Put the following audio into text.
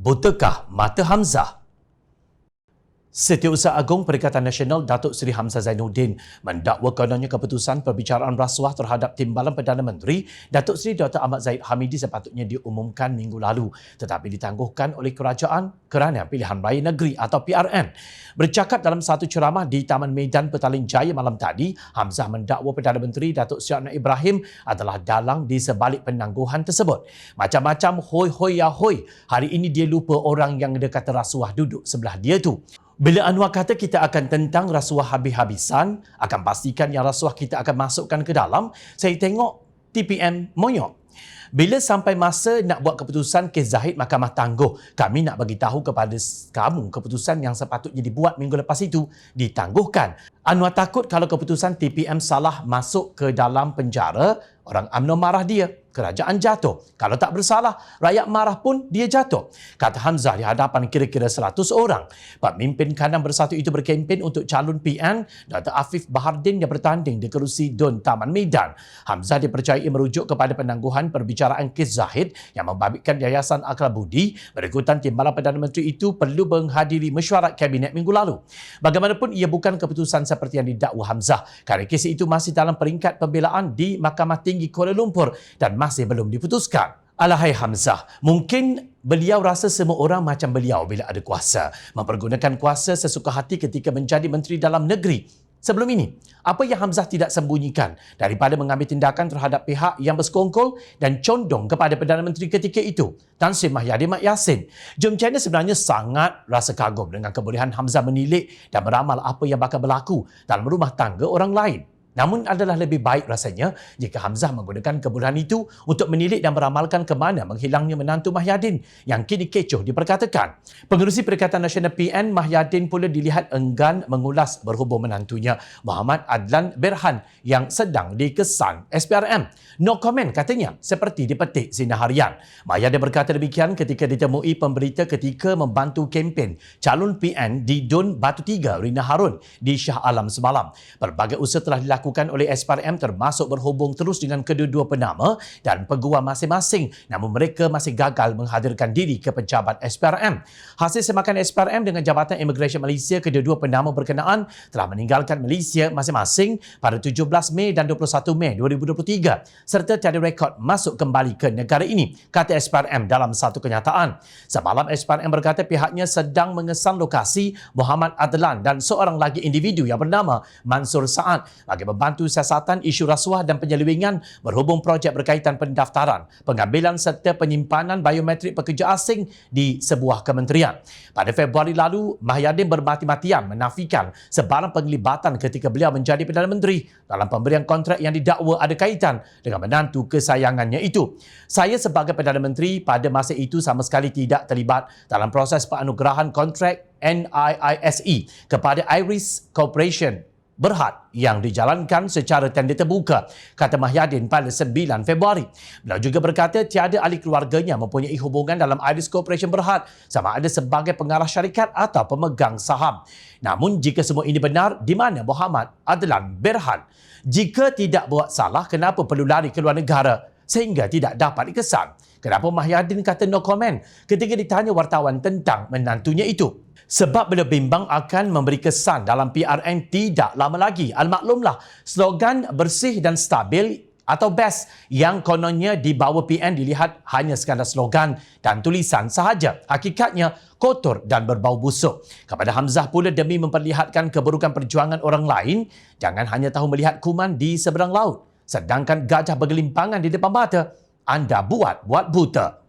Butakah mata Hamzah? Setiausaha Agung Perikatan Nasional Datuk Seri Hamzah Zainuddin mendakwa kononnya keputusan perbicaraan rasuah terhadap Timbalan Perdana Menteri Datuk Seri Dr. Ahmad Zahid Hamidi sepatutnya diumumkan minggu lalu tetapi ditangguhkan oleh kerajaan kerana pilihan raya negeri atau PRN. Bercakap dalam satu ceramah di Taman Medan Petaling Jaya malam tadi, Hamzah mendakwa Perdana Menteri Datuk Seri Anwar Ibrahim adalah dalang di sebalik penangguhan tersebut. Macam-macam hoi ya hoi, hari ini dia lupa orang yang dia kata rasuah duduk sebelah dia tu. Bila Anwar kata kita akan tentang rasuah habis-habisan, akan pastikan yang rasuah kita akan masukkan ke dalam, saya tengok TPM moyok. Bila sampai masa nak buat keputusan kes Zahid Mahkamah Tangguh, kami nak bagi tahu kepada kamu keputusan yang sepatutnya dibuat minggu lepas itu ditangguhkan. Anwar takut kalau keputusan TPM salah masuk ke dalam penjara, orang UMNO marah dia, kerajaan jatuh. Kalau tak bersalah, rakyat marah pun dia jatuh. Kata Hamzah di hadapan kira-kira 100 orang. Pemimpin kanan bersatu itu berkempen untuk calon PN Dr. Afif Bahardin yang bertanding di kerusi DUN Taman Medan. Hamzah dipercayai merujuk kepada penangguhan perbicaraan kes Zahid yang membabitkan Yayasan Akal Budi berikutan Timbalan Perdana Menteri itu perlu menghadiri mesyuarat Kabinet minggu lalu. Bagaimanapun ia bukan keputusan seperti yang didakwa Hamzah kerana kes itu masih dalam peringkat pembelaan di Mahkamah Tinggi Kuala Lumpur dan masih belum diputuskan. Alahai Hamzah, mungkin beliau rasa semua orang macam beliau bila ada kuasa, mempergunakan kuasa sesuka hati ketika menjadi Menteri Dalam Negeri. Sebelum ini, apa yang Hamzah tidak sembunyikan daripada mengambil tindakan terhadap pihak yang bersekongkol dan condong kepada Perdana Menteri ketika itu, Tan Sri Mahyadin Mat Yassin. Jom Channel sebenarnya sangat rasa kagum dengan kebolehan Hamzah menilik dan meramal apa yang bakal berlaku dalam rumah tangga orang lain. Namun adalah lebih baik rasanya jika Hamzah menggunakan kebolehan itu untuk menilik dan meramalkan ke mana menghilangnya menantu Mahyadin yang kini kecoh diperkatakan. Pengerusi Perikatan Nasional PN Mahyadin pula dilihat enggan mengulas berhubung menantunya Muhammad Adlan Berhan yang sedang dikesan SPRM. No comment katanya, seperti dipetik Sinar Harian. Mahyadin berkata demikian ketika ditemui pemberita ketika membantu kempen calon PN di DUN Batu Tiga Rina Harun di Shah Alam semalam. Berbagai usaha telah dilakukan oleh SPRM termasuk berhubung terus dengan kedua-dua penama dan peguam masing-masing, namun mereka masih gagal menghadirkan diri ke pejabat SPRM. Hasil semakan SPRM dengan Jabatan Imigresen Malaysia, kedua-dua penama berkenaan telah meninggalkan Malaysia masing-masing pada 17 Mei dan 21 Mei 2023 serta tiada rekod masuk kembali ke negara ini, kata SPRM dalam satu kenyataan. Semalam SPRM berkata pihaknya sedang mengesan lokasi Muhammad Adlan dan seorang lagi individu yang bernama Mansur Saad bagi membantu siasatan isu rasuah dan penyelewengan berhubung projek berkaitan pendaftaran, pengambilan serta penyimpanan biometrik pekerja asing di sebuah kementerian. Pada Februari lalu, Mahyadin bermati-matian menafikan sebarang penglibatan ketika beliau menjadi Perdana Menteri dalam pemberian kontrak yang didakwa ada kaitan dengan menantu kesayangannya itu. Saya sebagai Perdana Menteri pada masa itu sama sekali tidak terlibat dalam proses penganugerahan kontrak NIISE kepada Iris Corporation Berhad yang dijalankan secara tender terbuka, kata Mahyadin pada 9 Februari. Beliau juga berkata tiada ahli keluarganya mempunyai hubungan dalam Iris Corporation Berhad sama ada sebagai pengarah syarikat atau pemegang saham. Namun jika semua ini benar, di mana Muhammad Adlan Berhad? Jika tidak buat salah, kenapa perlu lari ke luar negara sehingga tidak dapat dikesan? Kenapa Mahyadin kata no comment ketika ditanya wartawan tentang menantunya itu? Sebab beliau bimbang akan memberi kesan dalam PRN tidak lama lagi. Almaklumlah, slogan bersih dan stabil atau BEST yang kononnya di bawah PN dilihat hanya sekadar slogan dan tulisan sahaja. Hakikatnya kotor dan berbau busuk. Kepada Hamzah pula demi memperlihatkan keburukan perjuangan orang lain, jangan hanya tahu melihat kuman di seberang laut, sedangkan gajah bergelimpangan di depan mata, anda buat buta.